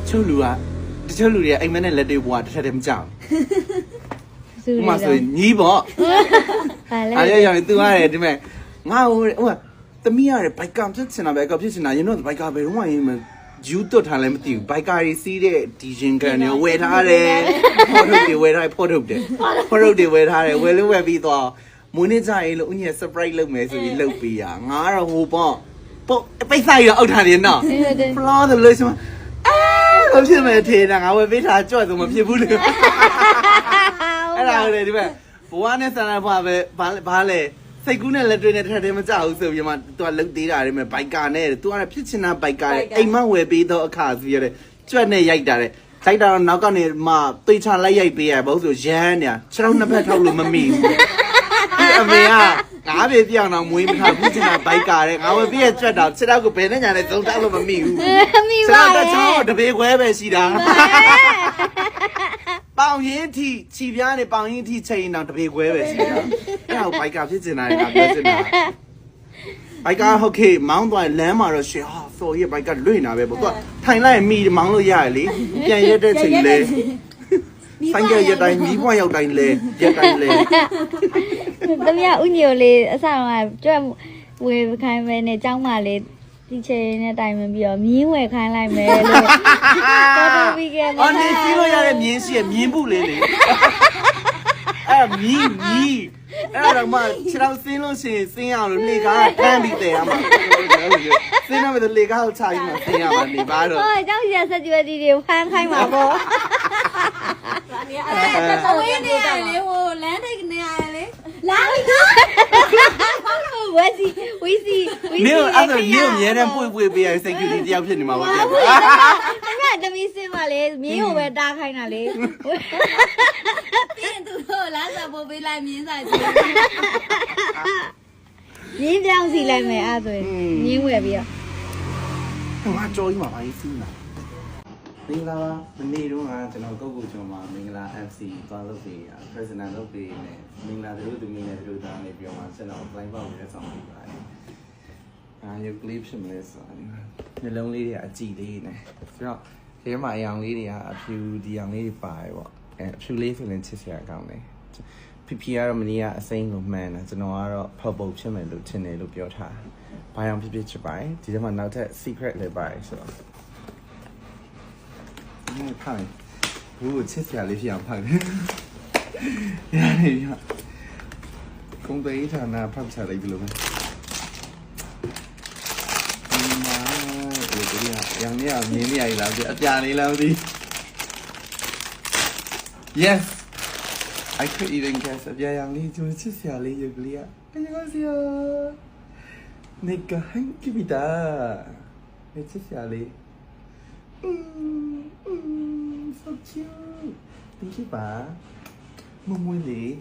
ချို့လူတွေအိမ်မက်နဲ့လက်တွေဘွားတစ်ထက်တည်းမကြောက်ဘူးမဆိုညီးပေါ့အားရရသူရတယ်ဒီမဲ့ငါဟိုသမီးရတယ်ဘိုက်ကဖြစ်ချင်တာပဲဖြစ်ချင်တာရင်တော့ဘိုက်ကဘယ်တော့မှရင်ဂျူးတွတ်ထားလည်းမသိဘူးဘိုက်ကာရီစီးတဲ့ဒီရင်ကန်တွေဝယ်ထားတယ်ဖော်ထုတ်တွေဝယ်ထားတယ်ဖော်ထုတ်တွေဝယ်ထားတယ်ဝယ်လို့ဝယ်ပြီးတော့မွေးနေ့ကြရင်လို့ဦးကြီး surprise လုပ်မယ်ဆိုပြီးလုပ်ပေးရငါကတော့ဟိုပေါ့ပိတ်ဆိုင်ရအောက်ထားတယ်နော်ဖလောတယ်လို့ဆိုဘာဖြစ်မယ်ထေးတာငါဝယ်ပေးထားကြော့ဆိုမဖြစ်ဘူးလေအဲ့ဒါလေဒီမဲ့ဘဝနဲ့ဆန္ဒဘွားပဲဘာလဲစိတ်ကူးနဲ့လက်တွေနဲ့ထပ်တယ်မကြဘူးဆိုပြီးမှသူကလုတ်သေးတာလေမဲ့ဘိုက်ကာနဲ့သူကဖြစ်ချင်တာဘိုက်ကာအိမ်မဝယ်ပေးတော့အခါဆိုရတဲ့ကြွက်နဲ့ရိုက်တာလေရိုက်တာတော့နောက်ကနေမှသိချလိုက်ရိုက်ပေးရဘာလို့ဆိုရမ်းနေခြေထောက်နှစ်ဖက်ထောက်လို့မမိဘူးအမေကငါပဲပြောင်းတော့မွေးမထားဘူးချင်တာဘိုက်ကာတဲ့ငါဝယ်ပေးရကြွက်တော့ခြေထောက်ကိုဘယ်နဲ့ညာနဲ့သုံးတောက်လို့မမိဘူးခြေထောက်တစ်ချောင်းတပေခွဲပဲရှိတာပေါင်ရင်ထိခြိပြားနေပေါင်ရင်ထိချိန်တော့တပေခွဲပဲရှိတာအဲ့ဟိုဘိုက်ကဖြစ်နေတာငါပြောချင်တာဘိုက်ကဟုတ်ကဲ့မောင်းသွားလမ်းမှာတော့ရှင်ဟာဆိုရဘိုက်ကလွင့်နေတာပဲပေါ့သူကထိုင်လိုက်မိမောင်းလို့ရတယ်လေပြန်ရက်တဲ့ချိန်လေဆိုင်ကရက်တိုင်းမီးပွားရောက်တိုင်းလေရက်တိုင်းလေသမီးကဥညိုလေးအဆောင်ကကြွက်ဝေခိုင်းမယ်နဲ့ကျောင်းမလေးဒီချိန်နဲ့တိုင်မပြီးတော့မြင်းဝယ်ခိုင်းလိုက်မယ်လို့တော်တော်ပြီးခဲ့မှာအော်နေကြည့်လို့ရတဲ့မြင်းရှိရမြင်းဘူးလေးလေအဲ့မြင်းအဲ့တော့မှခြေထောက်ဆင်းလို့ရှိရင်ဆင်းအောင်လို့လေကားကတန်းပြီးတယ်အမဆင်းတော့ပဲလေကားကိုချပြီးမှဆင်းရမှာနေပါတော့ဟောကျောင်းရဆက်ကြွယ်ဒီတွေဖမ်းခိုင်းမှာပေါ့အဝေးနေရလေဟိုလမ်းထိပ်နေရလေလာပြီဝစီနေအဲ့ဒါနေမြဲတမ်းပွေပေးရစိတ်ကူးတယောက်ဖြစ်နေမှာပါဗျာတမီးစင်ပါလေမြင်းကိုပဲတားခိုင်းတာလေတင်းသူတို့လမ်းစာပို့ပေးလိုက်မြင်းစာစီမြင်းပြောင်းစီလိုက်မယ်အဲ့ဆိုရင်မြင်းဝယ်ပြီးတော့ငါကြော်ကြီးမှာပါရေးစီးလာမင်္ဂလာပါမနေ့တုန်းကကျွန်တော်ကုတ်ကုတ်ချုံမှာမင်္ဂလာ FC သွားလုပ်ပြီး President လုပ်ပြီးနေမင်္ဂလာတို့သူမင်းနဲ့တို့သားနေပြောမှာကျွန်တော် blind box နဲ့ဆောင်ပြီးပါတယ်ရုပ်ကလေးဖြစ်မလဲဆိုတော့မျိုးလုံးလေးတွေအကြည့်လေးနေဆိုတော့ဒီမှာအယောင်လေးတွေကအဖြူဒီအောင်လေးတွေပါတယ်ပေါ့အဖြူလေးဆိုရင်ချစ်စရာကောင်းတယ်ဖီကတော့မနေ့ကအစိမ်းကိုမှန်းတာကျွန်တော်ကတော့ဖောက်ပုတ်ဖြစ်မယ်လို့ထင်တယ်လို့ပြောထားဘာအောင်ဖြစ်ချစ်ပါတယ်ဒီထဲမှာနောက်ထပ် secret လည်းပါတယ်ဆိုတော့นี่พังรู้เช็ดเสียเลยพี่อย่างพังยังไงพี่คงไปที่ฐานะพังชาอะไรไปรู้ไหมมาตัวนี้อย่างนี้มีนี่อะไรแล้วอาจารย์นี่แล้วดิ yes I could even guess อาจารย์อย่างนี้จะเช็ดเสียเลยอยู่เลยเป็นยังไงเสียนี่ก็ให้กิบิดาไม่เช็ดเสียเลยso cute thank you ba mong mui